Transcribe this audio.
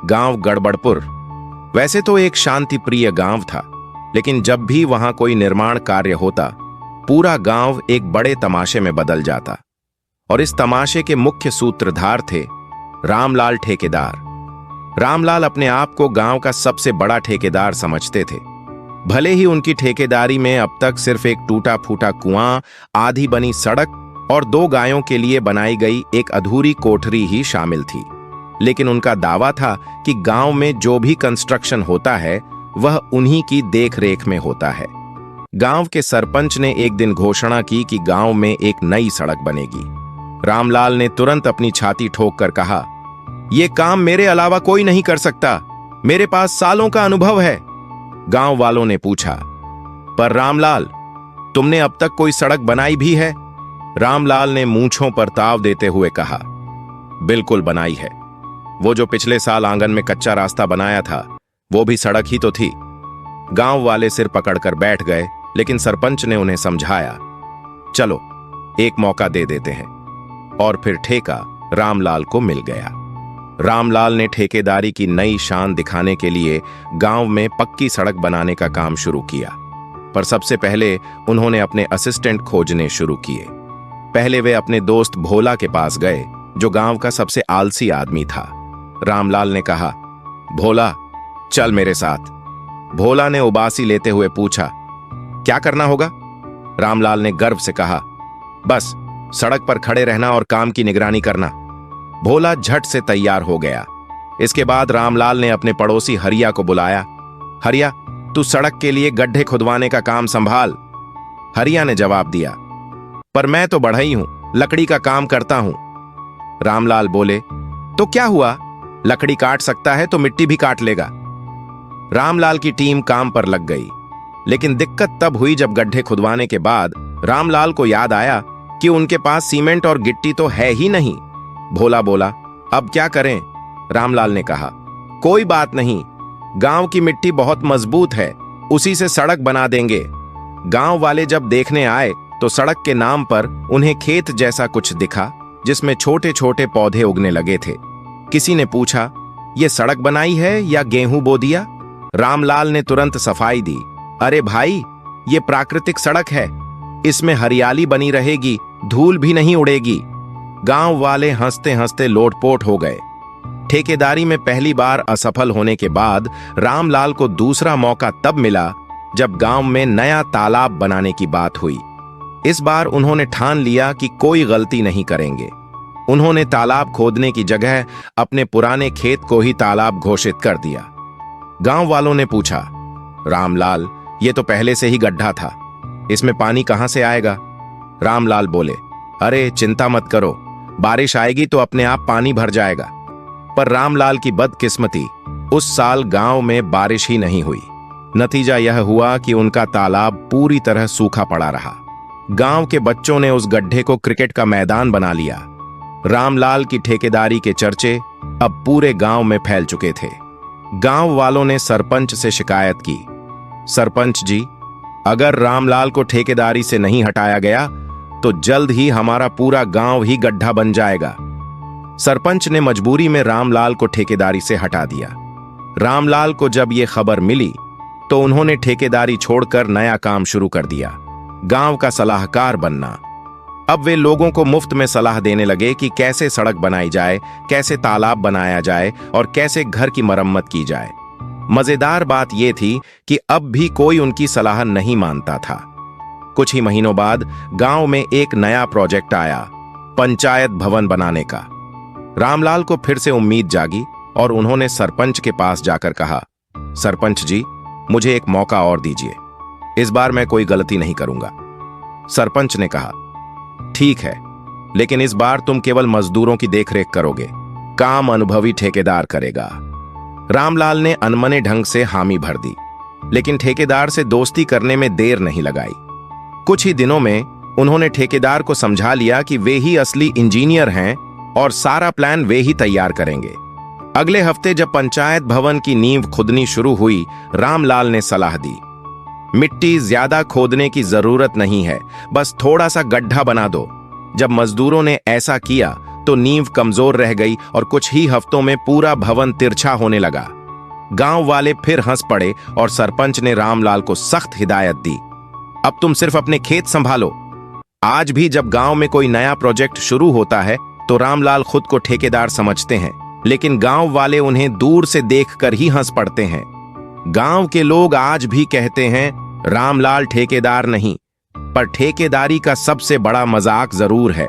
गांव गड़बड़पुर वैसे तो एक शांति प्रिय गांव था, लेकिन जब भी वहां कोई निर्माण कार्य होता, पूरा गांव एक बड़े तमाशे में बदल जाता। और इस तमाशे के मुख्य सूत्रधार थे रामलाल ठेकेदार। रामलाल अपने आप को गांव का सबसे बड़ा ठेकेदार समझते थे। भले ही उनकी ठेकेदारी में अब तक सिर्फ एक टूटा फूटा कुआं, आधी बनी सड़क और 2 गायों के लिए बनाई गई एक अधूरी कोठरी ही शामिल थी, लेकिन उनका दावा था कि गांव में जो भी कंस्ट्रक्शन होता है वह उन्हीं की देखरेख में होता है। गांव के सरपंच ने एक दिन घोषणा की कि गांव में एक नई सड़क बनेगी। रामलाल ने तुरंत अपनी छाती ठोक कर कहा, यह काम मेरे अलावा कोई नहीं कर सकता, मेरे पास सालों का अनुभव है। गांव वालों ने पूछा, पर रामलाल, तुमने अब तक कोई सड़क बनाई भी है? रामलाल ने मूंछों पर ताव देते हुए कहा, बिल्कुल बनाई है। वो जो पिछले साल आंगन में कच्चा रास्ता बनाया था, वो भी सड़क ही तो थी। गांव वाले सिर पकड़कर बैठ गए, लेकिन सरपंच ने उन्हें समझाया, चलो एक मौका दे देते हैं। और फिर ठेका रामलाल को मिल गया। रामलाल ने ठेकेदारी की नई शान दिखाने के लिए गांव में पक्की सड़क बनाने का काम शुरू किया। पर सबसे पहले उन्होंने अपने असिस्टेंट खोजने शुरू किए। पहले वे अपने दोस्त भोला के पास गए, जो गांव का सबसे आलसी आदमी था। रामलाल ने कहा, भोला चल मेरे साथ। भोला ने उबासी लेते हुए पूछा, क्या करना होगा? रामलाल ने गर्व से कहा, बस सड़क पर खड़े रहना और काम की निगरानी करना। भोला झट से तैयार हो गया। इसके बाद रामलाल ने अपने पड़ोसी हरिया को बुलाया। हरिया, तू सड़क के लिए गड्ढे खुदवाने का काम संभाल। हरिया ने जवाब दिया, पर मैं तो बढ़ई हूं, लकड़ी का काम करता हूं। रामलाल बोले, तो क्या हुआ, लकड़ी काट सकता है तो मिट्टी भी काट लेगा। रामलाल की टीम काम पर लग गई, लेकिन दिक्कत तब हुई जब गड्ढे खुदवाने के बाद रामलाल को याद आया कि उनके पास सीमेंट और गिट्टी तो है ही नहीं। भोला बोला, अब क्या करें? रामलाल ने कहा, कोई बात नहीं, गांव की मिट्टी बहुत मजबूत है, उसी से सड़क बना देंगे। गांव वाले जब देखने आए तो सड़क के नाम पर उन्हें खेत जैसा कुछ दिखा, जिसमें छोटे छोटे पौधे उगने लगे थे। किसी ने पूछा, यह सड़क बनाई है या गेहूं बो दिया? रामलाल ने तुरंत सफाई दी, अरे भाई, ये प्राकृतिक सड़क है, इसमें हरियाली बनी रहेगी, धूल भी नहीं उड़ेगी। गांव वाले हंसते हंसते लोटपोट हो गए। ठेकेदारी में पहली बार असफल होने के बाद रामलाल को दूसरा मौका तब मिला जब गांव में नया तालाब बनाने की बात हुई। इस बार उन्होंने ठान लिया कि कोई गलती नहीं करेंगे। उन्होंने तालाब खोदने की जगह अपने पुराने खेत को ही तालाब घोषित कर दिया। गांव वालों ने पूछा, रामलाल, ये तो पहले से ही गड्ढा था, इसमें पानी कहां से आएगा? रामलाल बोले, अरे चिंता मत करो, बारिश आएगी तो अपने आप पानी भर जाएगा। पर रामलाल की बदकिस्मती, उस साल गांव में बारिश ही नहीं हुई। नतीजा यह हुआ कि उनका तालाब पूरी तरह सूखा पड़ा रहा। गांव के बच्चों ने उस गड्ढे को क्रिकेट का मैदान बना लिया। रामलाल की ठेकेदारी के चर्चे अब पूरे गांव में फैल चुके थे। गांव वालों ने सरपंच से शिकायत की, सरपंच जी, अगर रामलाल को ठेकेदारी से नहीं हटाया गया तो जल्द ही हमारा पूरा गांव ही गड्ढा बन जाएगा। सरपंच ने मजबूरी में रामलाल को ठेकेदारी से हटा दिया। रामलाल को जब यह खबर मिली तो उन्होंने ठेकेदारी छोड़कर नया काम शुरू कर दिया, गांव का सलाहकार बनना। अब वे लोगों को मुफ्त में सलाह देने लगे कि कैसे सड़क बनाई जाए, कैसे तालाब बनाया जाए और कैसे घर की मरम्मत की जाए। मजेदार बात यह थी कि अब भी कोई उनकी सलाह नहीं मानता था। कुछ ही महीनों बाद गांव में एक नया प्रोजेक्ट आया, पंचायत भवन बनाने का। रामलाल को फिर से उम्मीद जागी और उन्होंने सरपंच के पास जाकर कहा, सरपंच जी, मुझे एक मौका और दीजिए, इस बार मैं कोई गलती नहीं करूंगा। सरपंच ने कहा, ठीक है, लेकिन इस बार तुम केवल मजदूरों की देखरेख करोगे, काम अनुभवी ठेकेदार करेगा। रामलाल ने अनमने ढंग से हामी भर दी, लेकिन ठेकेदार से दोस्ती करने में देर नहीं लगाई। कुछ ही दिनों में उन्होंने ठेकेदार को समझा लिया कि वे ही असली इंजीनियर हैं और सारा प्लान वे ही तैयार करेंगे। अगले हफ्ते जब पंचायत भवन की नींव खुदनी शुरू हुई, रामलाल ने सलाह दी, मिट्टी ज्यादा खोदने की जरूरत नहीं है, बस थोड़ा सा गड्ढा बना दो। जब मजदूरों ने ऐसा किया तो नींव कमजोर रह गई और कुछ ही हफ्तों में पूरा भवन तिरछा होने लगा। गांव वाले फिर हंस पड़े और सरपंच ने रामलाल को सख्त हिदायत दी, अब तुम सिर्फ अपने खेत संभालो। आज भी जब गांव में कोई नया प्रोजेक्ट शुरू होता है तो रामलाल खुद को ठेकेदार समझते हैं, लेकिन गांव वाले उन्हें दूर से देखकर ही हंस पड़ते हैं। गांव के लोग आज भी कहते हैं रामलाल ठेकेदार नहीं, पर ठेकेदारी का सबसे बड़ा मजाक जरूर है।